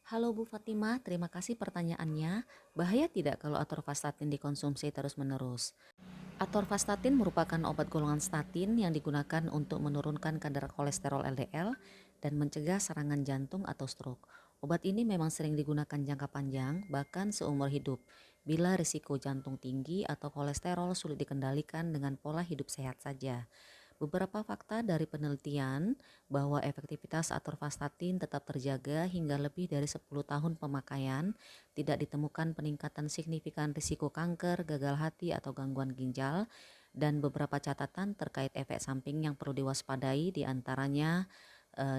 Halo Bu Fatimah, terima kasih pertanyaannya. Bahaya tidak kalau atorvastatin dikonsumsi terus-menerus? Atorvastatin merupakan obat golongan statin yang digunakan untuk menurunkan kadar kolesterol LDL dan mencegah serangan jantung atau stroke. Obat ini memang sering digunakan jangka panjang, bahkan seumur hidup, bila risiko jantung tinggi atau kolesterol sulit dikendalikan dengan pola hidup sehat saja. Beberapa fakta dari penelitian bahwa efektivitas atorvastatin tetap terjaga hingga lebih dari 10 tahun pemakaian, tidak ditemukan peningkatan signifikan risiko kanker, gagal hati atau gangguan ginjal, dan beberapa catatan terkait efek samping yang perlu diwaspadai diantaranya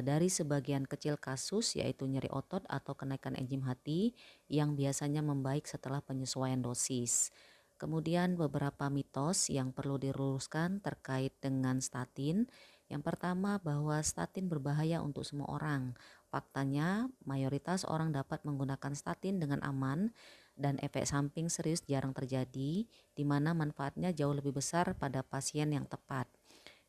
dari sebagian kecil kasus yaitu nyeri otot atau kenaikan enzim hati yang biasanya membaik setelah penyesuaian dosis. Kemudian beberapa mitos yang perlu diluruskan terkait dengan statin. Yang pertama bahwa statin berbahaya untuk semua orang. Faktanya mayoritas orang dapat menggunakan statin dengan aman dan efek samping serius jarang terjadi, di mana manfaatnya jauh lebih besar pada pasien yang tepat.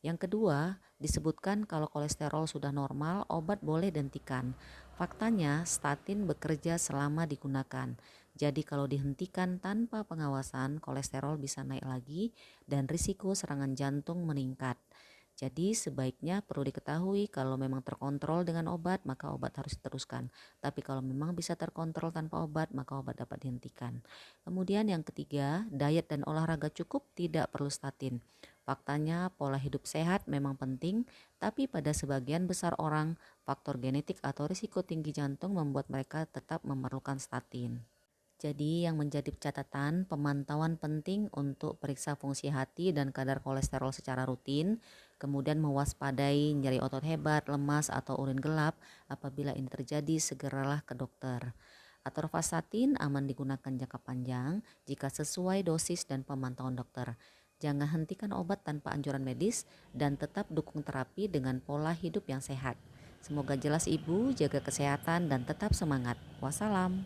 Yang kedua, disebutkan kalau kolesterol sudah normal, obat boleh dihentikan. Faktanya, statin bekerja selama digunakan. Jadi kalau dihentikan tanpa pengawasan, kolesterol bisa naik lagi dan risiko serangan jantung meningkat. Jadi sebaiknya perlu diketahui kalau memang terkontrol dengan obat, maka obat harus diteruskan. Tapi kalau memang bisa terkontrol tanpa obat, maka obat dapat dihentikan. Kemudian yang ketiga, diet dan olahraga cukup tidak perlu statin. Faktanya pola hidup sehat memang penting, tapi pada sebagian besar orang, faktor genetik atau risiko tinggi jantung membuat mereka tetap memerlukan statin. Jadi yang menjadi catatan, pemantauan penting untuk periksa fungsi hati dan kadar kolesterol secara rutin, kemudian mewaspadai nyeri otot hebat, lemas atau urin gelap. Apabila ini terjadi, segeralah ke dokter. Atorvastatin aman digunakan jangka panjang jika sesuai dosis dan pemantauan dokter. Jangan hentikan obat tanpa anjuran medis dan tetap dukung terapi dengan pola hidup yang sehat. Semoga jelas Ibu, jaga kesehatan dan tetap semangat. Wassalam.